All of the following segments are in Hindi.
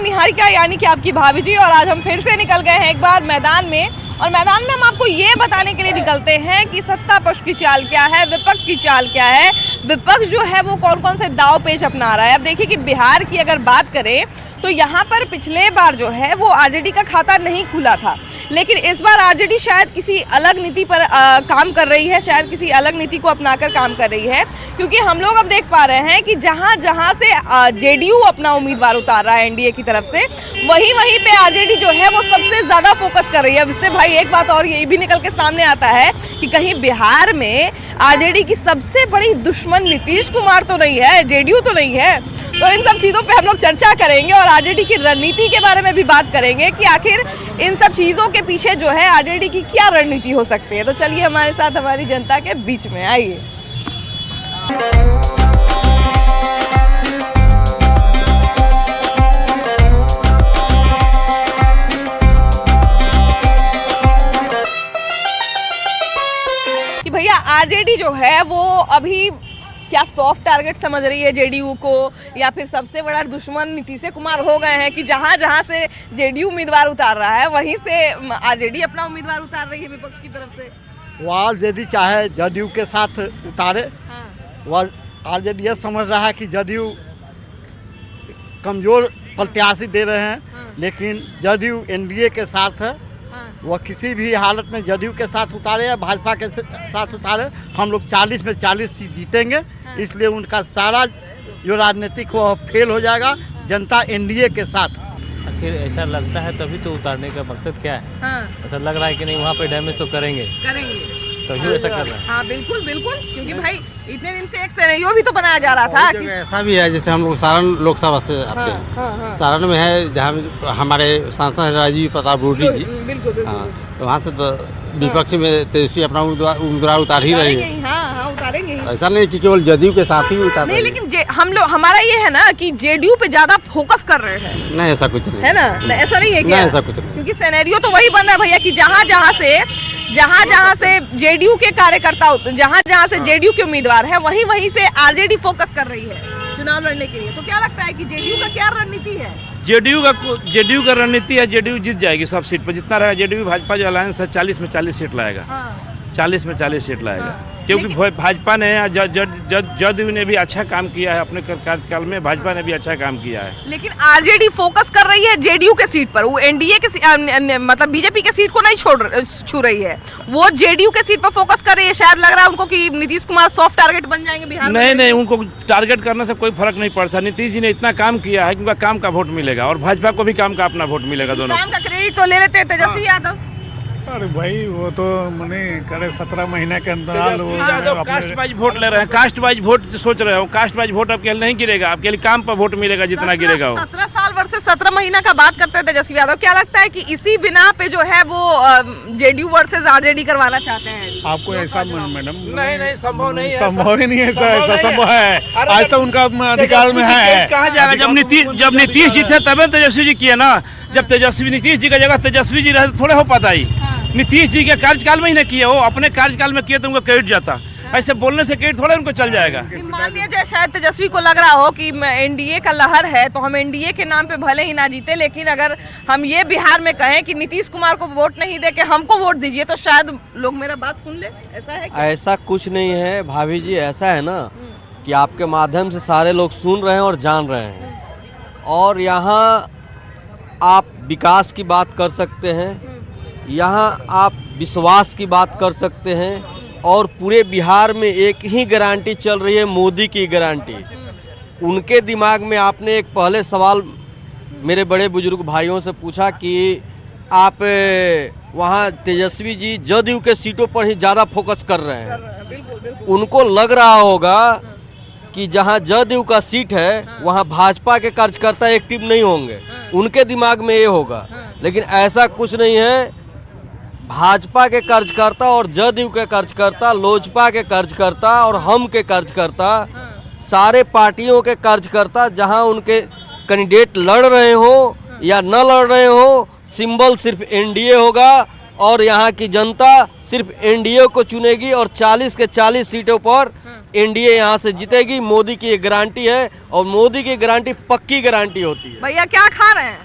निहारिका यानी कि आपकी भाभी जी, और आज हम फिर से निकल गए हैं एक बार मैदान में। और मैदान में हम आपको ये बताने के लिए निकलते हैं कि सत्ता पक्ष की चाल क्या है, विपक्ष की चाल क्या है, विपक्ष जो है वो कौन कौन से दाव पेच अपना रहा है। अब देखिए कि बिहार की अगर बात करें तो यहाँ पर पिछले बार जो है वो आरजेडी का खाता नहीं खुला था, लेकिन इस बार आरजेडी शायद किसी अलग नीति पर काम कर रही है, शायद किसी अलग नीति को अपनाकर काम कर रही है। क्योंकि हम लोग अब देख पा रहे हैं कि जहाँ जहाँ से जेडीयू अपना उम्मीदवार उतार रहा है एनडीए की तरफ से, वहीं वहीं पे आरजेडी जो है वो सबसे ज़्यादा फोकस कर रही है। अब इससे भाई एक बात और ये भी निकल के सामने आता है कि कहीं बिहार में आरजेडी की सबसे बड़ी दुश्मन नीतीश कुमार तो नहीं है, जेडीयू तो नहीं है। तो इन सब चीज़ों पे हम लोग चर्चा करेंगे और आरजेडी की रणनीति के बारे में भी बात करेंगे कि आखिर इन सब चीज़ों के पीछे जो है आरजेडी की क्या रणनीति हो सकती है। तो चलिए हमारे साथ हमारी जनता के बीच में आइए। कि भैया आरजेडी जो है वो अभी क्या सॉफ्ट टारगेट समझ रही है जेडीयू को, या फिर सबसे बड़ा दुश्मन नीतीश कुमार हो गए हैं कि जहां जहां से जेडीयू उम्मीदवार उतार रहा है वहीं से आरजेडी अपना उम्मीदवार उतार रही है विपक्ष की तरफ से। वो आरजेडी चाहे जदयू के साथ उतारे, हाँ। वह आरजेडी यह समझ रहा है कि जदयू कमजोर प्रत्याशी दे रहे हैं, हाँ। लेकिन जदयू एनडीए के साथ है। हाँ। वह किसी भी हालत में जदयू के साथ उतारे या भाजपा के साथ उतारे, हम लोग 40 में 40 सीट जीतेंगे। हाँ। इसलिए उनका सारा जो राजनीतिक वो फेल हो जाएगा, जनता एनडीए के साथ। आखिर ऐसा लगता है तभी तो उतारने का मकसद क्या है? हाँ। ऐसा लग रहा है कि नहीं वहाँ पे डैमेज तो करेंगे तभी ऐसा कर रहे हैं। हाँ बिल्कुल बिल्कुल, क्योंकि भाई इतने दिन से एक सिनेरियो भी तो बनाया जा रहा था कि ऐसा भी है जैसे हम लोग सारण लोकसभा से आते हैं। हाँ। सारण में है जहाँ हमारे सांसद राजीव प्रताप रूडी जी। बिल्कुल हाँ, तो वहाँ से तो विपक्ष में तेजस्वी अपना उम्मीदवार उतार ही रही है। हाँ उतारेंगे ही। ऐसा नहीं कि केवल जदयू के साथ ही उतार नहीं, रही है। लेकिन हम लोग हमारा ये है ना कि जेडीयू पे ज्यादा फोकस कर रहे हैं। नहीं ऐसा कुछ नहीं है ना, ऐसा नहीं है क्या? नहीं ऐसा कुछ नहीं, क्योंकि सिनेरियो तो वही बन रहा है भैया कि जहाँ जहाँ से जेडीयू के कार्यकर्ता, जहाँ से जेडीयू के उम्मीदवार है, वहीं से आरजेडी फोकस कर रही है चुनाव लड़ने के लिए। तो क्या लगता है कि जेडीयू का क्या रणनीति है? जेडीयू का रणनीति है, जेडीयू जीत जाएगी सब सीट पर। जितना रहेगा जेडीयू भाजपा जो अलायंस है 40 में 40 सीट लाएगा। हाँ। 40 में 40 सीट लाएगा। हाँ। क्योंकि भाजपा ने जदयू ने भी अच्छा काम किया है अपने कार्यकाल में, भाजपा ने भी अच्छा काम किया है। लेकिन आरजेडी फोकस कर रही है जेडीयू के सीट पर, वो एनडीए के मतलब बीजेपी के सीट को नहीं छू रही है, वो जेडीयू के सीट पर फोकस कर रही है। शायद लग रहा है उनको कि नीतीश कुमार सॉफ्ट टारगेट बन जाएंगे बिहार में। नहीं, उनको टारगेट करने से कोई फर्क नहीं पड़ता। नीतीश जी ने इतना काम किया है कि उनका काम का वोट मिलेगा और भाजपा को भी काम का अपना वोट मिलेगा। दोनों काम का क्रेडिट तो ले लेते हैं तेजस्वी यादव। अरे भाई वो तो मैंने करे 17 महीने के अंतराल कास्ट वाइज वोट ले रहे हैं, कास्ट वाइज वोट सोच रहे हो। कास्ट वाइज वोट आपके नहीं गिरेगा, आपके लिए काम पर वोट मिलेगा जितना गिरेगा वो। 17 साल वर्ष से 17 महीना का बात करते हैं तेजस्वी यादव। क्या लगता है कि इसी बिना पे जो है वो जेडीयू वर्सेस आरजेडी करवाना चाहते हैं? आपको ऐसा मैडम नहीं, संभव नहीं है, संभव ही नहीं है। ऐसा संभव है, ऐसा उनका अधिकार में है। कहा जाएगा जब नीतीश जी थे तभी तेजस्वी जी किए ना। जब तेजस्वी नीतीश जी का जगह तेजस्वी जी रहे थोड़े हो पाता ही। नीतीश जी के कार्यकाल में ही नहीं किए, वो अपने कार्यकाल में किए तो उनको क्रेडिट जाता। ऐसे बोलने से क्रेडिट थोड़ा उनको चल जाएगा। मान लीजिए शायद तेजस्वी को लग रहा हो कि एनडीए का लहर है तो हम एनडीए के नाम पे भले ही ना जीते, लेकिन अगर हम ये बिहार में कहें कि नीतीश कुमार को वोट नहीं दे के हमको वोट दीजिए तो शायद लोग मेरा बात सुन ले। ऐसा है क्या? ऐसा कुछ नहीं है भाभी जी, ऐसा है ना कि आपके माध्यम से सारे लोग सुन रहे हैं और जान रहे हैं। और यहाँ आप विकास की बात कर सकते हैं, यहाँ आप विश्वास की बात कर सकते हैं, और पूरे बिहार में एक ही गारंटी चल रही है, मोदी की गारंटी। उनके दिमाग में आपने एक पहले सवाल मेरे बड़े बुजुर्ग भाइयों से पूछा कि आप वहाँ तेजस्वी जी जदयू के सीटों पर ही ज़्यादा फोकस कर रहे हैं। उनको लग रहा होगा कि जहाँ जदयू का सीट है वहाँ भाजपा के कार्यकर्ता एक्टिव नहीं होंगे, उनके दिमाग में ये होगा। लेकिन ऐसा कुछ नहीं है। भाजपा के कार्यकर्ता और जदयू के कार्यकर्ता, लोजपा के कार्यकर्ता और हम के कार्यकर्ता, सारे पार्टियों के कार्यकर्ता जहां उनके कैंडिडेट लड़ रहे हो या न लड़ रहे हो, सिंबल सिर्फ एनडीए होगा और यहाँ की जनता सिर्फ एनडीए को चुनेगी और 40 के 40 सीटों पर एनडीए यहाँ से जीतेगी। मोदी की ये गारंटी है और मोदी की गारंटी पक्की गारंटी होती है। भैया क्या खा रहे हैं?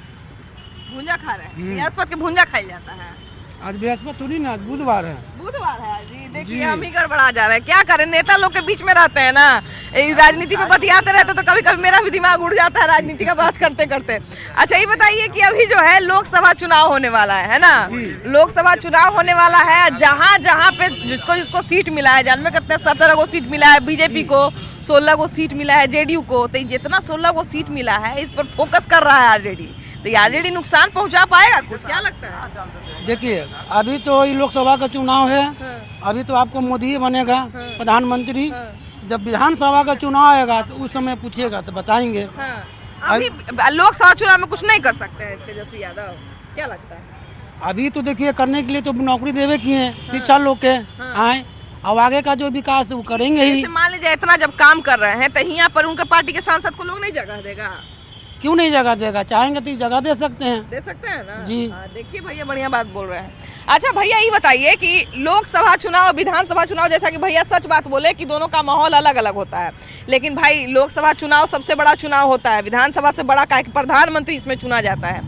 भुंजा खा रहे हैं। बृहस्पति के भुंजा खाई जाता है। आज बृहस्पति थोड़ी ना, आज बुधवार है। बुधवार है आज जी। देखिए हम ही गड़बड़ा जा रहे हैं। क्या करें, नेता लोग के बीच में रहते हैं ना, राजनीति पे बतियाते रहते तो कभी कभी मेरा भी दिमाग उड़ जाता है राजनीति का बात करते करते। अच्छा ये बताइए कि अभी जो है लोकसभा चुनाव होने वाला है ना, लोकसभा चुनाव होने वाला है। जहाँ जहाँ पे जिसको जिसको सीट मिला है, जानवे करते हैं 17 को सीट मिला है बीजेपी को, 16 को सीट मिला है जेडीयू को। तो जितना 16 को सीट मिला है इस पर फोकस कर रहा है आरजेडी। तो आरजेडी नुकसान पहुंचा पाएगा कुछ, क्या लगता है? देखिए अभी तो ये लोकसभा का चुनाव है, अभी तो आपको मोदी ही बनेगा प्रधानमंत्री। जब विधानसभा का चुनाव आएगा तो उस समय पूछिएगा तो बताएंगे। अभी लोकसभा चुनाव में कुछ नहीं कर सकते हैं तेजस्वी यादव, क्या लगता है? अभी तो देखिए करने के लिए तो नौकरी देवे किए हैं, शिक्षा लोग के आए। अब आगे का जो विकास है वो करेंगे ही। मान लीजिए इतना जब काम कर रहे हैं तो यहाँ पर उनके पार्टी के सांसद को लोग नहीं जगह देगा? क्यों नहीं जगह देगा, चाहेंगे तो जगह दे सकते हैं। दे सकते हैं ना जी। देखिए भैया बढ़िया बात बोल रहे हैं। अच्छा भैया ये बताइए कि लोकसभा चुनाव विधानसभा चुनाव, जैसा कि भैया सच बात बोले कि दोनों का माहौल अलग अलग होता है, लेकिन भाई लोकसभा चुनाव सबसे बड़ा चुनाव होता है, विधानसभा से बड़ा का प्रधानमंत्री इसमें चुना जाता है।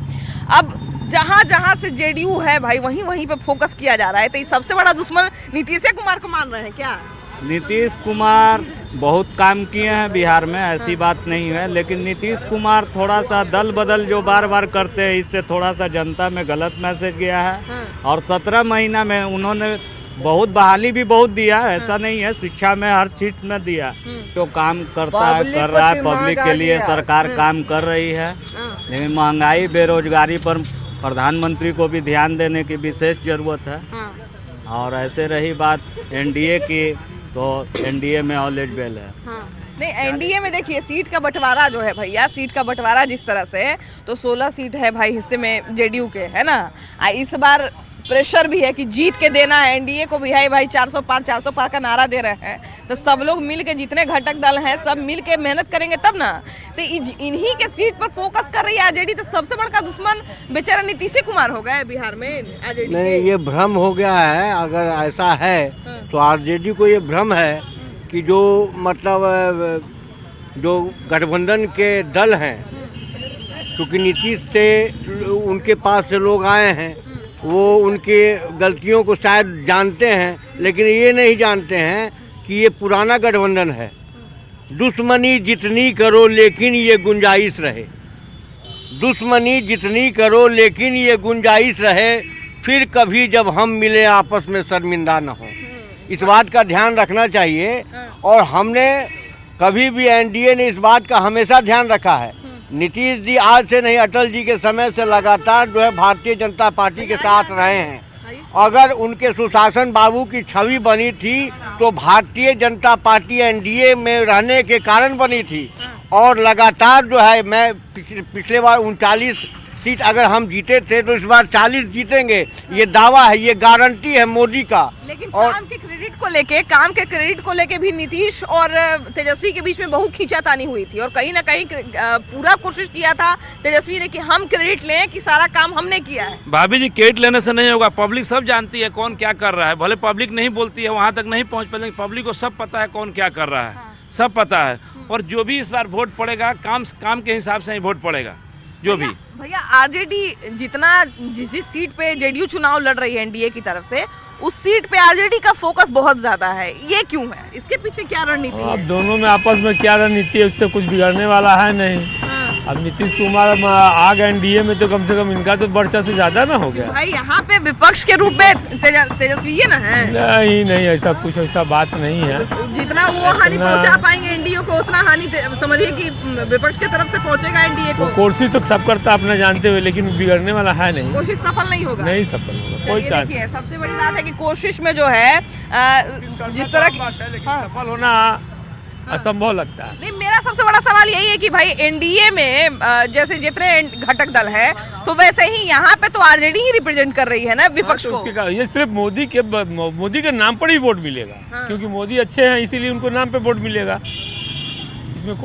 अब जहाँ जहाँ से जेडीयू है भाई वहीं वहीं पे फोकस किया जा रहा है। तो ये सबसे बड़ा दुश्मन नीतीश कुमार को मान रहे हैं क्या? नीतीश कुमार बहुत काम किए हैं बिहार में, ऐसी बात नहीं है, लेकिन नीतीश कुमार थोड़ा सा दल बदल जो बार बार करते हैं इससे थोड़ा सा जनता में गलत मैसेज गया है। और 17 महीना में उन्होंने बहुत बहाली भी बहुत दिया, ऐसा नहीं है, शिक्षा में हर चीज में दिया। जो काम करता है कर रहा है पब्लिक के लिए, सरकार काम कर रही है। लेकिन महंगाई बेरोजगारी पर प्रधानमंत्री को भी ध्यान देने की विशेष जरूरत है। और ऐसे रही बात एनडीए की, तो एनडीए में ऑलरेडी वेल है। नहीं एनडीए में देखिए सीट का बंटवारा जो है भैया, सीट का बंटवारा जिस तरह से, तो 16 सीट है भाई हिस्से में जेडीयू के, है ना। इस बार प्रेशर भी है कि जीत के देना है एनडीए को भी है भाई। 400 पार का नारा दे रहे हैं, तो सब लोग मिल के, जितने घटक दल हैं सब मिल के मेहनत करेंगे तब ना। तो इन्हीं के सीट पर फोकस कर रही है आरजेडी। तो सबसे बड़ा दुश्मन बेचारा नीतीश कुमार हो गया है बिहार में आरजेडी। नहीं ये भ्रम हो गया है, अगर ऐसा है तो आरजेडी को ये भ्रम है कि जो मतलब जो गठबंधन के दल हैं, क्योंकि नीतीश से उनके पास से लोग आए हैं, वो उनके गलतियों को शायद जानते हैं, लेकिन ये नहीं जानते हैं कि ये पुराना गठबंधन है। दुश्मनी जितनी करो लेकिन ये गुंजाइश रहे, दुश्मनी जितनी करो लेकिन ये गुंजाइश रहे, फिर कभी जब हम मिले आपस में शर्मिंदा न हो। इस बात का ध्यान रखना चाहिए। और हमने कभी भी एनडीए ने इस बात का हमेशा ध्यान रखा है। नीतीश जी आज से नहीं, अटल जी के समय से लगातार जो है भारतीय जनता पार्टी के साथ रहे हैं। अगर उनके सुशासन बाबू की छवि बनी थी तो भारतीय जनता पार्टी एनडीए में रहने के कारण बनी थी। और लगातार जो है मैं पिछले बार 39 सीट अगर हम जीते थे तो इस बार 40 जीतेंगे, ये दावा है, ये गारंटी है मोदी का। लेकिन काम के क्रेडिट को लेके भी नीतीश और तेजस्वी के बीच में बहुत खींचातानी हुई थी, और कहीं ना कहीं पूरा कोशिश किया था तेजस्वी ने कि हम क्रेडिट लें कि सारा काम हमने किया है। भाभी जी क्रेडिट लेने से नहीं होगा, पब्लिक सब जानती है कौन क्या कर रहा है। भले पब्लिक नहीं बोलती है, वहाँ तक नहीं पहुँच पाते, पब्लिक को सब पता है कौन क्या कर रहा है, सब पता है। और जो भी इस बार वोट पड़ेगा काम के हिसाब से ही वोट पड़ेगा जो भी। भैया आरजेडी जितना जिस सीट पे जेडीयू चुनाव लड़ रही है एनडीए की तरफ से, उस सीट पे आरजेडी का फोकस बहुत ज्यादा है, ये क्यों है? इसके पीछे क्या रणनीति है? अब दोनों में आपस में क्या रणनीति है, उससे कुछ बिगड़ने वाला है नहीं। अब नीतीश कुमार आ गए एनडीए में तो कम से कम इनका तो वर्चस्व ज्यादा ना हो गया। भाई यहाँ पे विपक्ष के रूप में तेजस्वी है ना है? नहीं ऐसा कुछ ऐसा बात नहीं है। जितना वो हानि पहुँचा पाएंगे एनडीए को, उतना हानि समझिए कि विपक्ष की तरफ से पहुँचेगा एनडीए को। कोशिश तो सब करता अपना जानते हुए, लेकिन बिगड़ने वाला है नहीं। कोशिश सफल नहीं होगा, नहीं सफल होगा, कोई चांस नहीं। सबसे बड़ी बात है कि कोशिश में जो है जिस तरह की सफल होना असंभव लगता है। नहीं मेरा सबसे बड़ा सवाल यही है कि भाई एनडीए में जैसे जितने घटक दल है, तो वैसे ही यहाँ पे तो आरजेडी ही रिप्रेजेंट कर रही है ना विपक्ष को। ये सिर्फ मोदी के नाम पर ही वोट मिलेगा, क्योंकि मोदी अच्छे हैं इसीलिए उनको नाम पे वोट मिलेगा। इसमें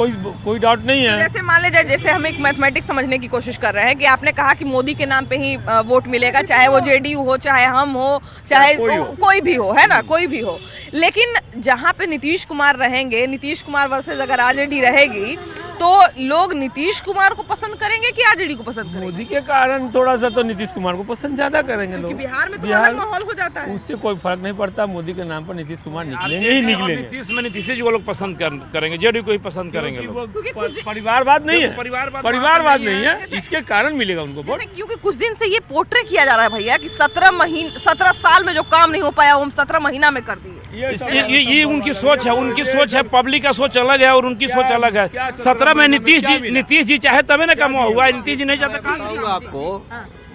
कोई डाउट नहीं है। जैसे मान लीजिए, जैसे हम एक मैथमेटिक्स समझने की कोशिश कर रहे हैं कि आपने कहा कि मोदी के नाम पे ही वोट मिलेगा, चाहे वो जेडीयू हो, चाहे हम हो, चाहे कोई भी हो, है ना, कोई भी हो। लेकिन जहाँ पे नीतीश कुमार रहेंगे, नीतीश कुमार वर्सेस अगर आरजेडी रहेगी, तो लोग नीतीश कुमार को पसंद करेंगे कि आरजेडी को पसंद करेंगे? मोदी के कारण थोड़ा सा तो नीतीश कुमार को पसंद ज्यादा करेंगे लोग। बिहार में तो अलग माहौल हो जाता है। उससे कोई फर्क नहीं पड़ता, मोदी के नाम पर नीतीश कुमार निकलेंगे ही निकलेंगे। नीतीश जी वो लोग पसंद करेंगे, जेडीयू को ही पसंद करेंगे लोग। परिवारवाद नहीं है, परिवारवाद नहीं है, इसके कारण मिलेगा उनको वोट। क्योंकि कुछ दिन से ये पोर्ट्रे किया जा रहा है भैया कि 17 साल में जो काम नहीं हो पाया वो हम 17 महीना में कर दिए। ये उनकी सोच है, पब्लिक का सोच अलग है और उनकी सोच अलग है। 17 में नीतीश जी चाहे तभी ना कम हुआ, नीतीश जी नहीं चाहते। आपको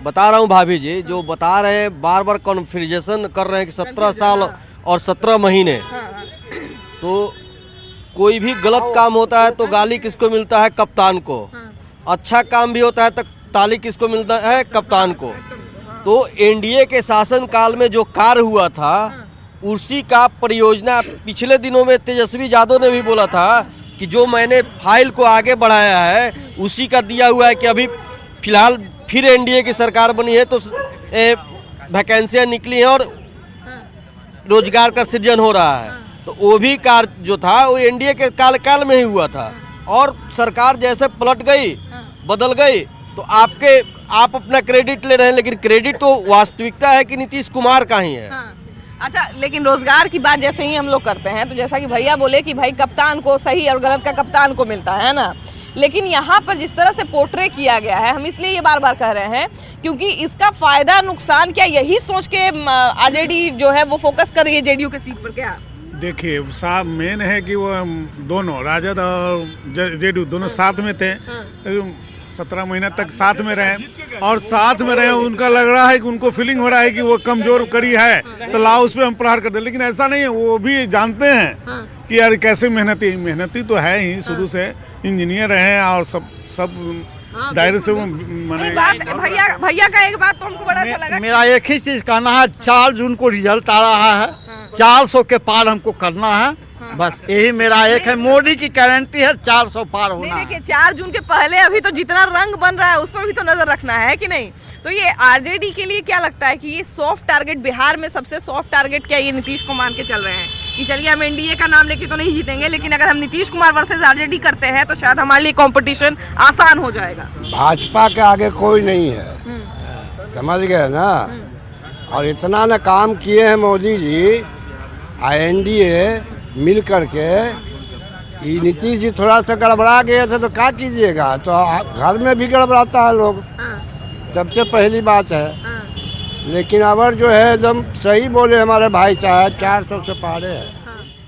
बता रहा हूँ भाभी जी, जो बता रहे हैं बार बार कन्फ्यूजन कर रहे हैं कि 17 साल और 17 महीने, तो कोई भी गलत काम होता है तो गाली किसको मिलता है? कप्तान को। अच्छा काम भी होता है तो ताली किसको मिलता है? कप्तान को। तो एनडीए के शासन काल में जो कार्य हुआ था उसी का परियोजना पिछले दिनों में तेजस्वी यादव ने भी बोला था कि जो मैंने फाइल को आगे बढ़ाया है उसी का दिया हुआ है कि अभी फिलहाल फिर एनडीए की सरकार बनी है तो वैकेंसियाँ निकली हैं और रोजगार का सृजन हो रहा है। तो वो भी कार्य जो था वो एनडीए के काल में ही हुआ था, और सरकार जैसे पलट गई, बदल गई, तो आप अपना क्रेडिट ले रहे हैं, लेकिन क्रेडिट तो वास्तविकता है कि नीतीश कुमार का ही है। अच्छा, लेकिन रोजगार की बात जैसे ही हम लोग करते हैं तो जैसा कि भैया बोले कि भाई कप्तान को सही और गलत का कप्तान को मिलता है ना, लेकिन यहाँ पर जिस तरह से पोर्ट्रे किया गया है, हम इसलिए ये बार बार कह रहे हैं क्योंकि इसका फायदा नुकसान क्या यही सोच के आरजेडी जो है वो फोकस कर रही है जेडीयू के सीट पर? क्या देखिए, साहब मेन है कि वो दोनों राजद और जेडीयू दोनों साथ में थे, 17 महीने तक साथ में रहे, और साथ में रहे उनका लग रहा है कि उनको फीलिंग हो रहा है कि वो कमजोर कड़ी है तो लाओ उस पर हम प्रहार कर दे। लेकिन ऐसा नहीं है, वो भी जानते हैं कि यार कैसे मेहनती तो है ही, शुरू से इंजीनियर हैं और सब दायरे से भैया का एक बात तो हमको बड़ा अच्छा लगा। मेरा एक ही चीज कहना है, 4 जून को रिजल्ट आ रहा है, 400 के पार हमको करना है, बस यही मेरा एक है। मोदी की गारंटी है 400 पार होना। देखिए 4 जून के पहले अभी तो जितना रंग बन रहा है उस पर भी तो नजर रखना है कि नहीं? तो ये आरजेडी के लिए क्या लगता है कि ये सॉफ्ट टारगेट, बिहार में सबसे सॉफ्ट टारगेट क्या ये नीतीश को मान के चल रहे हैं कि चलिए हम एनडीए का नाम लेके तो नहीं जीतेंगे, लेकिन अगर हम नीतीश कुमार वर्सेस आरजेडी करते हैं तो शायद हमारे लिए कंपटीशन आसान हो जाएगा? भाजपा के आगे कोई नहीं है, समझ गए ना। और इतना न काम किए हैं मोदी जी, एनडीए मिल करके। ये नीतीश जी थोड़ा सा गड़बड़ा गए थे तो क्या कीजिएगा, तो घर में भी गड़बड़ाता है लोग, सबसे पहली बात है। लेकिन अबर जो है एकदम सही बोले हमारे भाई साहब, 400 से पारे है।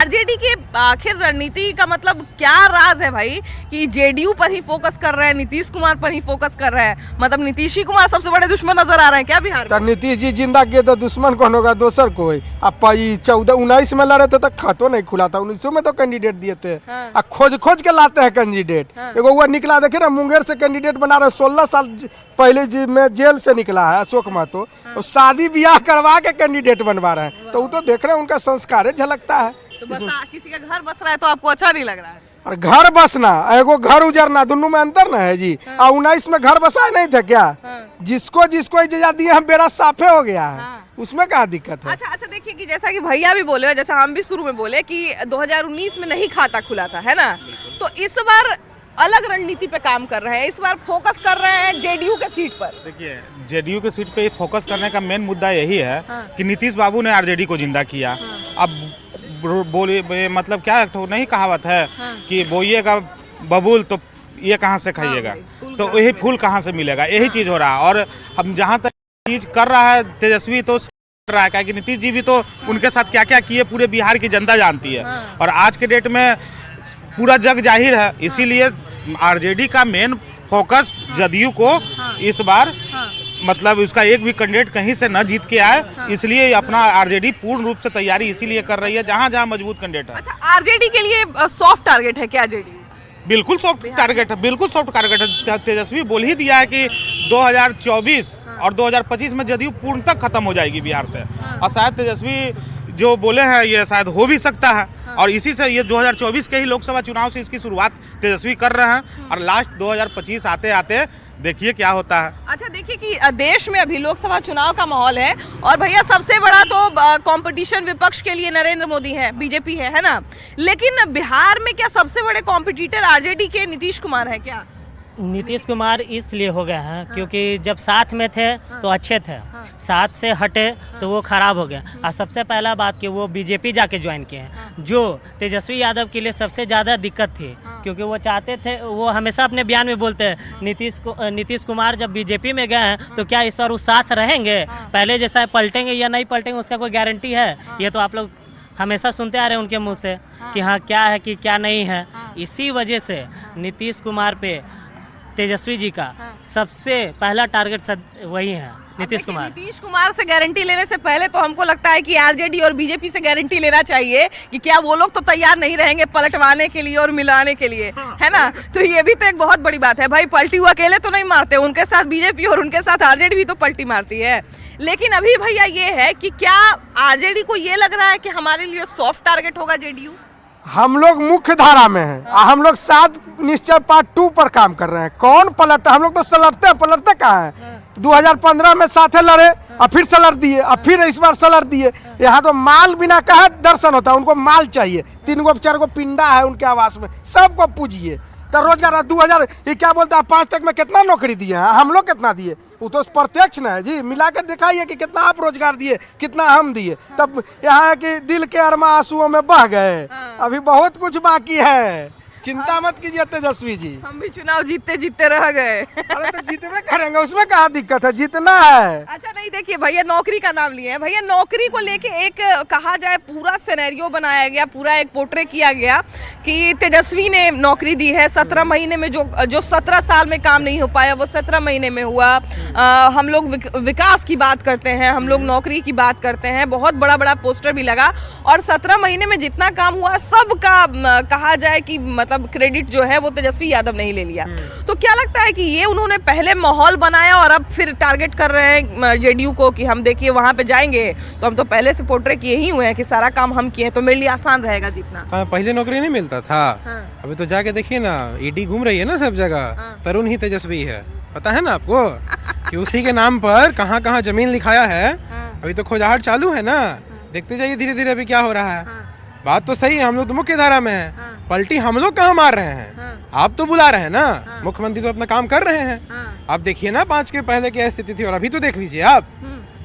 आरजेडी की आखिर रणनीति का मतलब क्या राज है भाई कि जेडीयू पर ही फोकस कर रहे हैं, नीतीश कुमार पर ही फोकस कर रहे हैं? मतलब नीतीश ही कुमार सबसे बड़े दुश्मन नजर आ रहे हैं क्या बिहार में? नीतीश जी जिंदा किए तो दुश्मन कौन होगा? दोसर कोई। अब 14-19 में लड़े थे तो खातो नहीं खुला था, 1900 में तो कैंडिडेट दिए थे। खोज के लाते हैं कैंडिडेट। एगो वो निकला, देखे ना, मुंगेर से कैंडिडेट बना रहे, 16 साल पहले जी में जेल से निकला है अशोक महतो, और शादी ब्याह करवा के कैंडिडेट बनवा रहे हैं। तो वो तो देख रहे हैं, उनका संस्कार झलकता है। तो बता, किसी का घर बस रहा है तो आपको अच्छा नहीं लग रहा है? और घर बसना एगो घर उजरना दोनों में अंतर ना है जी। 19 में घर बसाए नहीं थे क्या? जिसको इजाजत दिए हम बेरा साफे हो गया है, उसमें क्या दिक्कत है? अच्छा देखिए कि जैसा कि भैया भी बोले, जैसा हम भी शुरू में बोले कि 2019 में नहीं खाता खुला था, है ना, तो इस बार अलग रणनीति पे काम कर रहे हैं, इस बार फोकस कर रहे हैं जेडीयू के सीट पर। देखिए, जेडीयू के सीट पे फोकस करने का मेन मुद्दा यही है कि नीतीश बाबू ने आरजेडी को जिंदा किया। अब बोलिए, मतलब क्या तो नहीं कहावत है कि बोइएगा बबूल तो ये कहाँ से खाइएगा, तो यही फूल कहाँ से मिलेगा, यही चीज हो रहा है। और हम जहाँ तक चीज कर रहा है तेजस्वी तो कर रहा है, क्या कि नीतीश जी भी तो उनके साथ क्या क्या किए पूरे बिहार की जनता जानती है, और आज के डेट में पूरा जग जाहिर है। इसीलिए आरजेडी का मेन फोकस जदयू को इस बार मतलब उसका एक भी कैंडिडेट कहीं से न जीत के आए, इसलिए अपना आरजेडी पूर्ण रूप से तैयारी इसीलिए कर रही है जहां जहां मजबूत कैंडिडेट है। अच्छा, आरजेडी के लिए सॉफ्ट टारगेट है क्या जेडीयू? बिल्कुल सॉफ्ट टारगेट है, बिल्कुल सॉफ्ट टारगेट है। तेजस्वी बोल ही दिया है कि 2024 और 2025 में जदयू पूर्णतः खत्म हो जाएगी बिहार से, और शायद तेजस्वी जो बोले हैं ये शायद हो भी सकता है। और इसी से ये 2024 के ही लोकसभा चुनाव से इसकी शुरुआत तेजस्वी कर रहे हैं और लास्ट 2025 आते आते देखिए क्या होता है। अच्छा, देखिए कि देश में अभी लोकसभा चुनाव का माहौल है और भैया सबसे बड़ा तो कंपटीशन विपक्ष के लिए नरेंद्र मोदी है, बीजेपी है ना, लेकिन बिहार में क्या सबसे बड़े कॉम्पिटिटर आरजेडी के नीतीश कुमार है क्या? नीतीश कुमार इसलिए हो गए हैं क्योंकि जब साथ में थे तो अच्छे थे, साथ से हटे तो वो खराब हो गया। और सबसे पहला बात कि वो बीजेपी जाके ज्वाइन किए हैं, जो तेजस्वी यादव के लिए सबसे ज़्यादा दिक्कत थी, क्योंकि वो चाहते थे, वो हमेशा अपने बयान में बोलते हैं नीतीश कुमार जब बीजेपी में गए हैं तो क्या इस बार वो साथ रहेंगे, पहले जैसा पलटेंगे या नहीं पलटेंगे उसका कोई गारंटी है? ये तो आप लोग हमेशा सुनते आ रहे हैं उनके मुँह से कि हाँ क्या है कि क्या नहीं है। इसी वजह से नीतीश कुमार पे तेजस्वी जी का सबसे पहला टारगेट वही है, नीतीश कुमार। नीतीश कुमार से गारंटी लेने से पहले तो हमको लगता है कि आरजेडी और बीजेपी से गारंटी लेना चाहिए कि क्या वो लोग तो तैयार नहीं रहेंगे पलटवाने के लिए और मिलाने के लिए, है ना? तो ये भी तो एक बहुत बड़ी बात है भाई, पलटी हुआ अकेले तो नहीं मारते, उनके साथ बीजेपी और उनके साथ आरजेडी भी तो पलटी मारती है। लेकिन अभी भैया ये है कि क्या आरजेडी को ये लग रहा है कि हमारे लिए सॉफ्ट टारगेट होगा जेडीयू? हम लोग मुख्य धारा में हैं, हम लोग 7 निश्चय पार्ट 2 पर काम कर रहे हैं। कौन पलटता? हम लोग तो सलटते हैं, पलटते कहाँ हैं? 2015 में साथे लड़े और फिर सलट दिए और फिर इस बार सलट दिए। यहाँ तो माल बिना कहा दर्शन होता है, उनको माल चाहिए। 3 गो 4 गो पिंडा है उनके आवास में, सबको पूजिए। तो रोजगार 2000 ये क्या बोलता है 5 तक में कितना नौकरी दिए हैं, हम लोग कितना दिए? वो तो प्रत्यक्ष ना है जी, मिलाकर दिखाइए कि कितना आप रोजगार दिए, कितना हम दिए। तब यहाँ है कि दिल के अरमा आंसुओं में बह गए, अभी बहुत कुछ बाकी है। चिंता मत कीजिए तेजस्वी जी, हम भी चुनाव जीतते जीतते रह गए। अरे तो जीतने करेंगे, उसमें क्या दिक्कत है, जीतना है। अच्छा नहीं, देखिए भैया नौकरी का नाम लिए हैं, भैया नौकरी को लेके एक कहा जाए पूरा सिनेरियो बनाया गया, पूरा एक पोर्ट्रे किया गया कि तेजस्वी ने नौकरी दी है 17 महीने में, जो 17 साल में काम नहीं हो पाया वो 17 महीने में हुआ। हम लोग विकास की बात करते हैं, हम लोग नौकरी की बात करते हैं, बहुत बड़ा बड़ा पोस्टर भी लगा और 17 महीने में जितना काम हुआ सबका कहा जाए कि मतलब क्रेडिट जो है वो तेजस्वी यादव ने ही ले लिया। तो क्या लगता है कि ये उन्होंने पहले माहौल बनाया और अब फिर टारगेट कर रहे हैं जेडीयू को कि हम देखिए वहां पे जाएंगे तो हम तो पहले से पोर्ट्रे किए ही हुए हैं कि सारा काम हम किए तो मेरे लिए आसान रहेगा जीतना। पहले नौकरी नहीं मिलता था, अभी तो जाके देखिए ना, ईडी घूम रही है ना सब जगह, तरुण ही तेजस्वी है, पता है ना आपको कि उसी के नाम पर कहाँ कहाँ जमीन लिखाया है। अभी तो खोजाहट चालू है ना, देखते जाइए धीरे धीरे अभी क्या हो रहा है। बात तो सही है, हम लोग तो मुख्य धारा में हैं, पलटी हम लोग कहाँ मार रहे हैं, आप तो बुला रहे हैं ना, मुख्यमंत्री तो अपना काम कर रहे हैं। आप देखिए ना 5 के पहले क्या स्थिति थी और अभी तो देख लीजिए आप,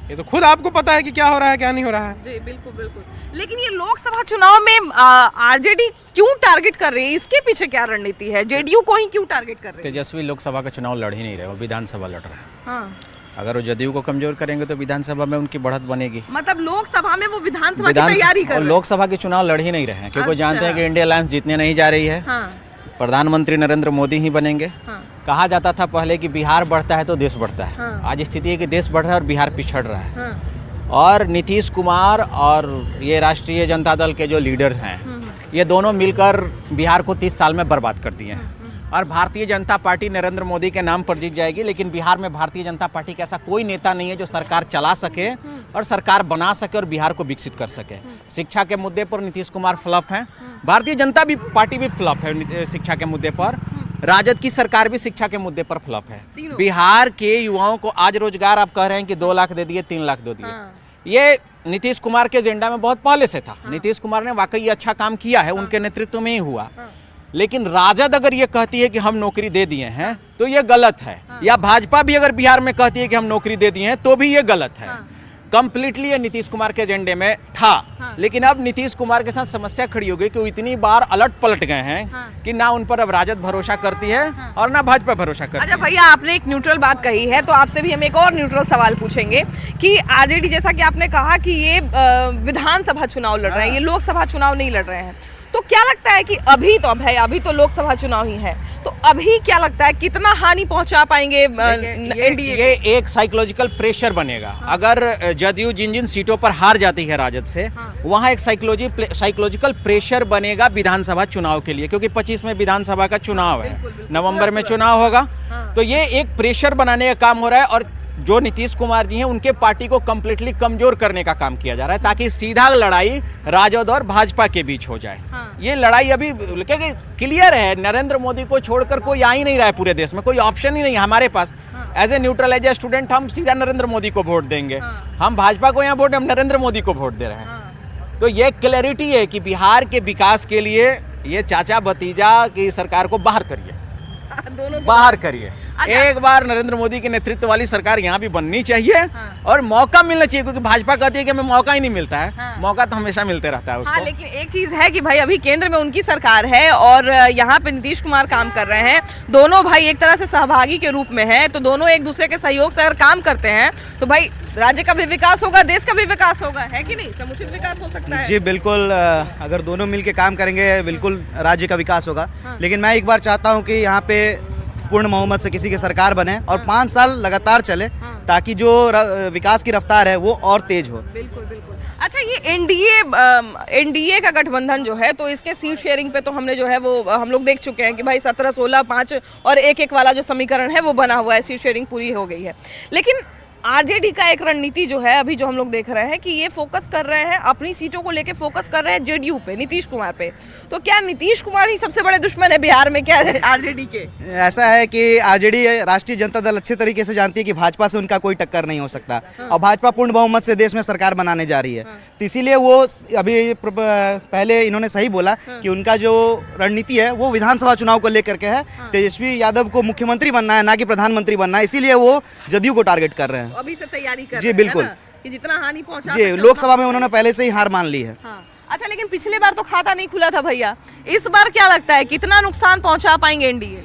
ये तो खुद आपको पता है कि क्या हो रहा है क्या नहीं हो रहा है। जी बिल्कुल बिल्कुल। लेकिन ये लोकसभा चुनाव में आरजेडी क्यों टारगेट कर रही है, इसके पीछे क्या रणनीति है? जेडीयू को ही क्यों टारगेट कर रही है? तेजस्वी लोकसभा का चुनाव लड़ ही नहीं रहे, वो विधानसभा लड़ रहे हैं। हाँ। अगर वो जदयू को कमजोर करेंगे तो विधानसभा में उनकी बढ़त बनेगी। मतलब लोकसभा में वो विधानसभा की तैयारी कर रहे हैं। लोकसभा के चुनाव लड़ ही नहीं रहे हैं क्योंकि जानते हैं कि इंडिया अलायंस जीतने नहीं जा रही है। हाँ। प्रधानमंत्री नरेंद्र मोदी ही बनेंगे। हाँ। कहा जाता था पहले कि बिहार बढ़ता है तो देश बढ़ता है। हाँ। आज स्थिति है कि देश बढ़ रहा है और बिहार पिछड़ रहा है। हाँ। और नीतीश कुमार और ये राष्ट्रीय जनता दल के जो लीडर हैं, ये दोनों मिलकर बिहार को 30 साल में बर्बाद कर दिए हैं। और भारतीय जनता पार्टी नरेंद्र मोदी के नाम पर जीत जाएगी, लेकिन बिहार में भारतीय जनता पार्टी का ऐसा कोई नेता नहीं है जो सरकार चला सके और सरकार बना सके और बिहार को विकसित कर सके। शिक्षा के मुद्दे पर नीतीश कुमार फ्लॉप हैं, भारतीय जनता पार्टी भी फ्लॉप है शिक्षा के मुद्दे पर, राजद की सरकार भी शिक्षा के मुद्दे पर फ्लॉप है। बिहार के युवाओं को आज रोजगार आप कह रहे हैं कि 2 लाख दे दिए, 3 लाख दे दिए, ये नीतीश कुमार के एजेंडा में बहुत पहले से था। नीतीश कुमार ने वाकई अच्छा काम किया है, उनके नेतृत्व में ही हुआ। लेकिन राजद अगर ये कहती है कि हम नौकरी दे दिए हैं तो ये गलत है, या भाजपा भी अगर बिहार में कहती है कि हम नौकरी दे दिए हैं तो भी ये गलत है। कंप्लीटली ये नीतीश कुमार के एजेंडे में था। लेकिन अब नीतीश कुमार के साथ समस्या खड़ी हो गई कि वो इतनी बार अलट पलट गए हैं कि ना उन पर अब राजद भरोसा करती है और ना भाजपा भरोसा करती है। अच्छा भैया, आपने एक न्यूट्रल बात कही है तो आपसे भी हम एक और न्यूट्रल सवाल पूछेंगे कि आरजेडी, जैसा कि आपने कहा कि ये विधानसभा चुनाव लड़ रहे हैं, ये लोकसभा चुनाव नहीं लड़ रहे हैं, तो क्या लगता है कि अभी तो लोकसभा चुनाव ही है, तो अभी क्या लगता है कितना हानि पहुंचा पाइकोलॉजिकल एनडीए? ये एक साइकोलॉजिकल प्रेशर बनेगा। अगर जदयू जिन सीटों पर हार जाती है राजद से, वहां एक साइकोलॉजिकल प्रेशर बनेगा विधानसभा चुनाव के लिए, क्योंकि 25 में विधानसभा का चुनाव है, नवंबर में चुनाव होगा। तो ये एक प्रेशर बनाने का काम हो रहा है। और जो नीतीश कुमार जी हैं उनके पार्टी को कम्प्लीटली कमजोर करने का काम किया जा रहा है, ताकि सीधा लड़ाई राजद और भाजपा के बीच हो जाए। ये लड़ाई अभी क्लियर है, नरेंद्र मोदी को छोड़कर कोई आ ही नहीं रहा है पूरे देश में, कोई ऑप्शन ही नहीं है हमारे पास। As a neutral, as a student हम सीधा नरेंद्र मोदी को वोट देंगे। हम भाजपा को यहाँ वोट, हम नरेंद्र मोदी को वोट दे रहे हैं। तो ये क्लैरिटी है कि बिहार के विकास के लिए ये चाचा भतीजा की सरकार को बाहर करिए, बाहर करिए। एक बार नरेंद्र मोदी के नेतृत्व वाली सरकार यहाँ भी बननी चाहिए और मौका मिलना चाहिए, क्योंकि भाजपा कहती है कि हमें मौका ही नहीं मिलता है। मौका तो हमेशा मिलते रहता है उसको। लेकिन एक चीज है कि भाई अभी केंद्र में उनकी सरकार है और यहाँ पे नीतीश कुमार काम कर रहे हैं। दोनों भाई एक तरह से सहभागी के रूप में हैं, तो दोनों एक दूसरे के सहयोग से अगर काम करते हैं तो भाई राज्य का भी विकास होगा, देश का भी विकास होगा, है कि नहीं? समुचित विकास हो सकता है। जी बिल्कुल, अगर दोनों मिलके काम करेंगे बिल्कुल राज्य का विकास होगा। लेकिन मैं एक बार चाहता हूँ कि यहाँ पे पूर्ण बहुमत से किसी की सरकार बने और 5 साल लगातार चले, ताकि जो विकास की रफ्तार है वो और तेज हो। बिल्कुल बिल्कुल। अच्छा, ये एनडीए का गठबंधन जो है, तो इसके सीट शेयरिंग पे तो हमने जो है वो हम लोग देख चुके हैं कि भाई 17, 16, 5 और 1-1 वाला जो समीकरण है वो बना हुआ है, सीट शेयरिंग पूरी हो गई है। लेकिन आरजेडी का एक रणनीति जो है अभी जो हम लोग देख रहे हैं कि ये फोकस कर रहे हैं, अपनी सीटों को लेके फोकस कर रहे हैं जेडीयू पे, नीतीश कुमार पे। तो क्या नीतीश कुमार ही सबसे बड़े दुश्मन है बिहार में क्या आरजेडी के? ऐसा है कि आरजेडी राष्ट्रीय जनता दल अच्छे तरीके से जानती है कि भाजपा से उनका कोई टक्कर नहीं हो सकता और भाजपा पूर्ण बहुमत से देश में सरकार बनाने जा रही है। तो इसीलिए वो अभी पहले इन्होंने सही बोला कि उनका जो रणनीति है वो विधानसभा चुनाव को लेकर के है। तेजस्वी यादव को मुख्यमंत्री बनना है, ना कि प्रधानमंत्री बनना है, इसीलिए वो जदयू को टारगेट कर रहे हैं। अभी से तैयारी कर जी बिल्कुल, कि जितना हानि पहुंचा जी लोकसभा में उन्होंने पहले से ही हार मान ली है। अच्छा, लेकिन पिछले बार तो खाता नहीं खुला था भैया, इस बार क्या लगता है कितना नुकसान पहुंचा पाएंगे एनडीए?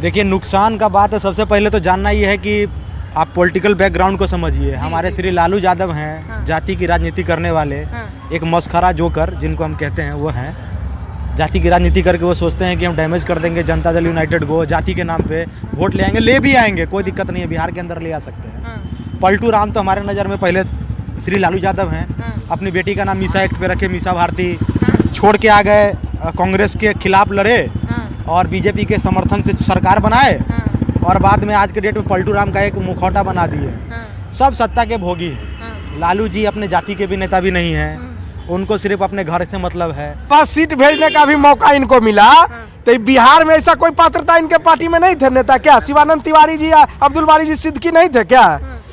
देखिए, नुकसान का बात है, सबसे पहले तो जानना ये है कि आप पॉलिटिकल बैकग्राउंड को समझिए। हमारे श्री लालू यादव हैं, जाति की राजनीति करने वाले, एक मस्खरा जोकर जिनको हम कहते हैं वो हैं। जाति की राजनीति करके वो सोचते हैं कि हम डैमेज कर देंगे जनता दल यूनाइटेड को, जाति के नाम पे वोट ले आएंगे, ले भी आएंगे, कोई दिक्कत नहीं है, बिहार के अंदर ले आ सकते हैं। पलटू राम तो हमारे नज़र में पहले श्री लालू यादव हैं, अपनी बेटी का नाम मीसा एक्ट पे रखे, मीसा भारती छोड़ के आ गए, कांग्रेस के खिलाफ लड़े और बीजेपी के समर्थन से सरकार बनाए और बाद में आज के डेट में पलटू राम का एक मुखौटा बना दिए। सब सत्ता के भोगी हैं। लालू जी अपने जाति के भी नेता भी नहीं हैं, उनको सिर्फ अपने घर से मतलब है। पास सीट भेजने का भी मौका इनको मिला, तो बिहार में ऐसा कोई पात्रता इनके पार्टी में नहीं थे नेता क्या? शिवानंद तिवारी जी या अब्दुल बारी जी सिद्दीकी नहीं थे क्या?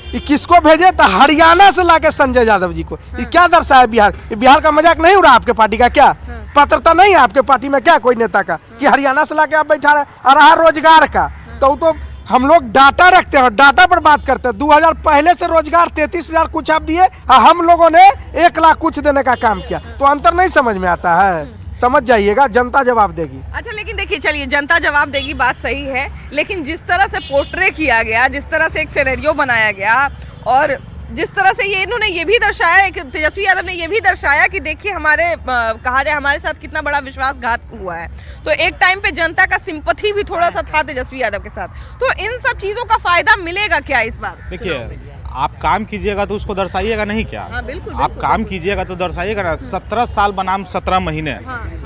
ये किसको भेजे? तो हरियाणा से लाके संजय यादव जी को। ये क्या दर्शाया बिहार? बिहार का मजाक नहीं हो रहा आपके पार्टी का क्या? पात्रता नहीं है आपके पार्टी में क्या कोई नेता का कि हरियाणा से लाके आप बैठा रहे? और रहा रोजगार का, तो हम लोग डाटा रखते हैं और डाटा पर बात करते हैं। 2000 पहले से रोजगार 33,000 कुछ आप दिए और हम लोगों ने 1 लाख कुछ देने का काम किया, तो अंतर नहीं समझ में आता है। समझ जाइएगा, जनता जवाब देगी। अच्छा, लेकिन देखिए, चलिए जनता जवाब देगी, बात सही है, लेकिन जिस तरह से पोर्ट्रे किया गया, जिस तरह से एक सिनेरियो बनाया गया और जिस तरह से ये इन्होंने ये भी दर्शाया, तेजस्वी यादव ने ये भी दर्शाया कि देखिए हमारे कहा जाए हमारे साथ कितना बड़ा विश्वासघात हुआ है, तो एक टाइम पे जनता का सिंपैथी भी थोड़ा सा था तेजस्वी यादव के साथ। तो इन सब चीजों का फायदा मिलेगा क्या इस बार? देखिए, आप काम कीजिएगा तो उसको दर्शाइएगा नहीं क्या? बिल्कुल, आप काम कीजिएगा तो दर्शाइएगा ना। 17 साल बनाम 17 महीने,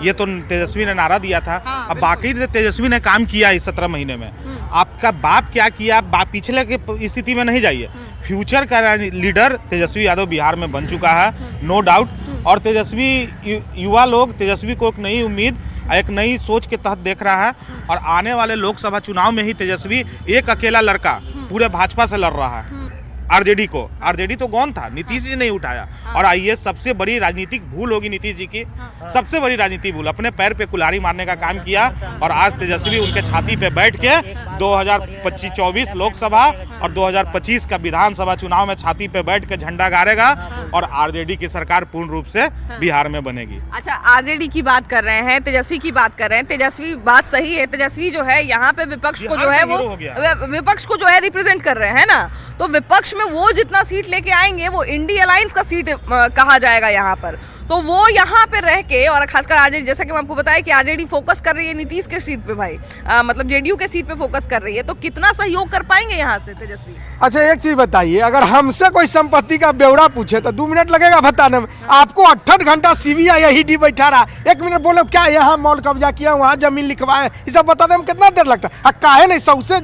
ये तो तेजस्वी ने नारा दिया था। अब बाकी तेजस्वी ने काम किया इस 17 महीने में। आपका बाप क्या किया, पिछले की स्थिति में नहीं जाइए। फ्यूचर का लीडर तेजस्वी यादव बिहार में बन चुका है, नो डाउट। और तेजस्वी युवा लोग तेजस्वी को एक नई उम्मीद, एक नई सोच के तहत देख रहा है और आने वाले लोकसभा चुनाव में ही तेजस्वी एक अकेला लड़का पूरे भाजपा से लड़ रहा है। आरजेडी तो कौन था? नीतीश जी नहीं उठाया। और आइए, सबसे बड़ी राजनीतिक भूल होगी नीतीश जी की, सबसे बड़ी राजनीतिक भूल, अपने पैर पे कुल्हाड़ी मारने का काम किया और आज तेजस्वी उनके छाती पे बैठ के 2024 लोकसभा और 2025 का विधानसभा चुनाव में छाती पे बैठ के झंडा गाड़ेगा और आरजेडी की सरकार पूर्ण रूप से बिहार में बनेगी। अच्छा, आरजेडी की बात कर रहे हैं, तेजस्वी की बात कर रहे हैं। तेजस्वी, बात सही है, तेजस्वी जो है यहाँ पे विपक्ष को जो है वो विपक्ष को जो है रिप्रेजेंट कर रहे हैं ना, तो विपक्ष में वो जितना सीट लेके आएंगे वो इंडी अलायंस का सीट कहा जाएगा यहाँ पर। तो वो यहाँ पे रह के, और खासकर आरजेडी, जैसा कि मैं आपको बताया कि आरजेडी फोकस कर रही है नीतीश के सीट पे भाई, मतलब जेडीयू के सीट पे फोकस कर रही है, तो कितना सहयोग कर पाएंगे यहाँ से तेजस्वी? अच्छा एक चीज बताइए, अगर हमसे कोई संपत्ति का ब्यौरा पूछे तो 2 मिनट लगेगा बताने में? आपको 68 घंटा सीबीआई ईडी बैठा रहा, 1 मिनट बोलो क्या यहाँ मॉल कब्जा किया, वहाँ जमीन लिखवाए, ये सब बताने में कितना देर लगता है? काहे नहीं सौसे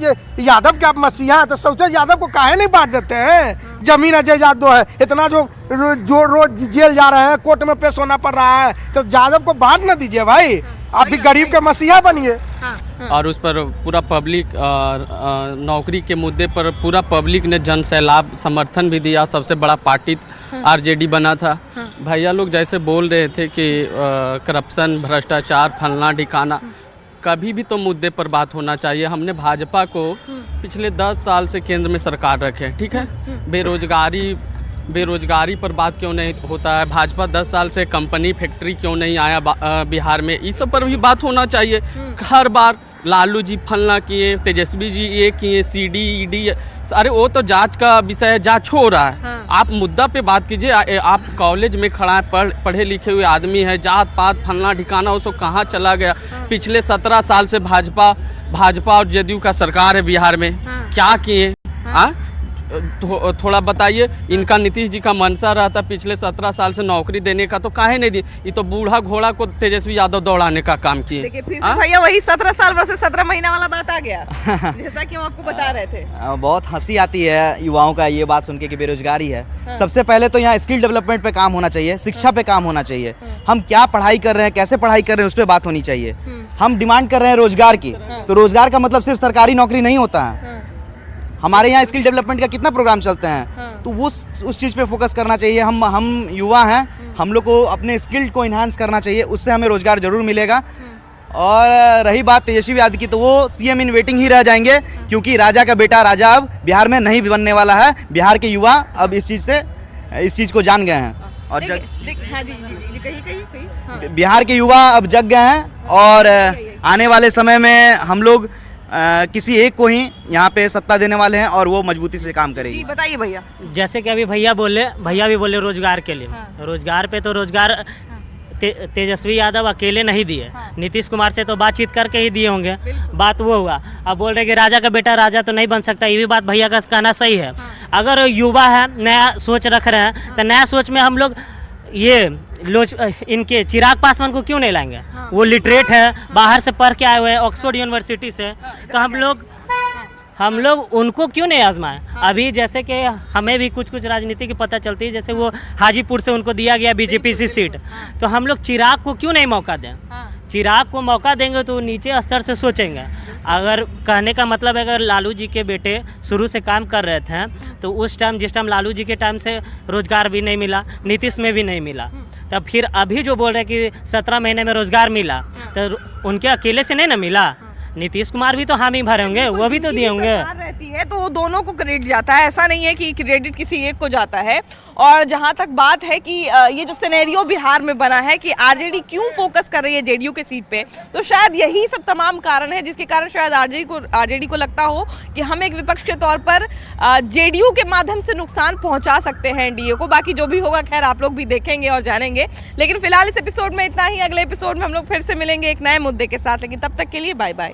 यादव के आप मसीहा है तो सौसे यादव को काहे नहीं बांट देते हैं? जमीन जायदाद दो है, इतना जो रोज जेल जा रहे हैं, कोर्ट में पेश होना पड़ रहा है, तो यादव को बांट न दीजिए भाई, आप भी गरीब के मसीहा बनिए। और उस पर पूरा पब्लिक नौकरी के मुद्दे पर पूरा पब्लिक ने जन सैलाब समर्थन भी दिया। सबसे बड़ा पार्टी आरजेडी बना था। भैया लोग जैसे बोल रहे थे कि करप्शन, भ्रष्टाचार, फलना ढिकाना, कभी भी तो मुद्दे पर बात होना चाहिए। हमने भाजपा को पिछले 10 साल से केंद्र में सरकार रखे, ठीक है। बेरोजगारी पर बात क्यों नहीं होता है? भाजपा 10 साल से कंपनी फैक्ट्री क्यों नहीं आया बिहार में? इस सब पर भी बात होना चाहिए। हर बार लालू जी फलना किए, तेजस्वी जी ये किए, सीडी ईडी, अरे वो तो जांच का विषय है, जांच हो रहा है। आप मुद्दा पे बात कीजिए। आप कॉलेज में खड़ा है, पढ़े लिखे हुए आदमी है, जात पात फलना ठिकाना वो सब कहाँ चला गया? पिछले 17 साल से भाजपा और जेडीयू का सरकार है बिहार में, क्या किए? थोड़ा बताइए। इनका नीतीश जी का मनसा रहा था पिछले 17 साल से नौकरी देने का, तो काहे नहीं दी? ये तो बूढ़ा घोड़ा को तेजस्वी यादव दौड़ाने का काम किए। देखिए फिर भैया वही 17 साल वर्सेस 17 महीना वाला बात आ गया जैसा कि हम आपको बता रहे थे। बहुत हंसी आती है युवाओं का ये बात सुन के कि बेरोजगारी है। सबसे पहले तो यहाँ स्किल डेवलपमेंट पे काम होना चाहिए, शिक्षा पे काम होना चाहिए। हम क्या पढ़ाई कर रहे हैं, कैसे पढ़ाई कर रहे हैं, उस पर बात होनी चाहिए। हम डिमांड कर रहे हैं रोजगार की, तो रोजगार का मतलब सिर्फ सरकारी नौकरी नहीं होता है। हमारे यहाँ स्किल डेवलपमेंट का कितना प्रोग्राम चलते हैं, तो उस चीज़ पे फोकस करना चाहिए। हम युवा हैं, हम लोग को अपने स्किल को इन्हांस करना चाहिए, उससे हमें रोजगार जरूर मिलेगा। और रही बात तेजस्वी यादव की, तो वो सीएम इन वेटिंग ही रह जाएंगे, क्योंकि राजा का बेटा राजा अब बिहार में नहीं बनने वाला है। बिहार के युवा अब इस चीज़ को जान गए हैं और बिहार के युवा अब जग गए हैं। और आने वाले समय में हम लोग किसी एक को ही यहाँ पे सत्ता देने वाले हैं और वो मजबूती से काम करेगी। बताइए भैया। जैसे कि अभी भैया भी बोले रोजगार के लिए, रोजगार पे तो रोजगार तेजस्वी यादव अकेले नहीं दिए, नीतीश कुमार से तो बातचीत करके ही दिए होंगे। बात वो हुआ। अब बोल रहे कि राजा का बेटा राजा तो नहीं बन सकता, ये भी बात भैया का कहना सही है। अगर युवा है, नया सोच रख रहे हैं, तो नया सोच में हम लोग इनके चिराग पासवान को क्यों नहीं लाएंगे? वो लिटरेट है, बाहर से पढ़ के आए हुए हैं, ऑक्सफोर्ड यूनिवर्सिटी से, तो हम लोग उनको क्यों नहीं आजमाएं? अभी जैसे कि हमें भी कुछ राजनीति की पता चलती है, जैसे वो हाजीपुर से उनको दिया गया बीजेपी से सीट, तो हम लोग चिराग को क्यों नहीं मौका दें? चिराग को मौका देंगे तो नीचे स्तर से सोचेंगे। अगर कहने का मतलब है, अगर लालू जी के बेटे शुरू से काम कर रहे थे, तो उस टाइम जिस टाइम लालू जी के टाइम से रोजगार भी नहीं मिला, नीतीश में भी नहीं मिला, तब फिर अभी जो बोल रहे हैं कि 17 महीने में रोजगार मिला, तो उनके अकेले से नहीं ना मिला। नीतीश कुमार भी तो हामी भरे होंगे, वो भी तो दिए होंगे। रहती है तो दोनों को क्रेडिट जाता है, ऐसा नहीं है कि क्रेडिट किसी एक को जाता है। और जहां तक बात है कि ये जो सिनेरियो बिहार में बना है कि आरजेडी क्यों फोकस कर रही है जेडीयू के सीट पे, तो शायद यही सब तमाम कारण है जिसके कारण शायद आरजेडी को लगता हो कि हम एक विपक्ष के तौर पर जेडीयू के माध्यम से नुकसान पहुंचा सकते हैं एनडीए को। बाकी जो भी होगा खैर आप लोग भी देखेंगे और जानेंगे। लेकिन फिलहाल इस एपिसोड में इतना ही। अगले एपिसोड में हम लोग फिर से मिलेंगे एक नए मुद्दे के साथ, लेकिन तब तक के लिए बाय बाय।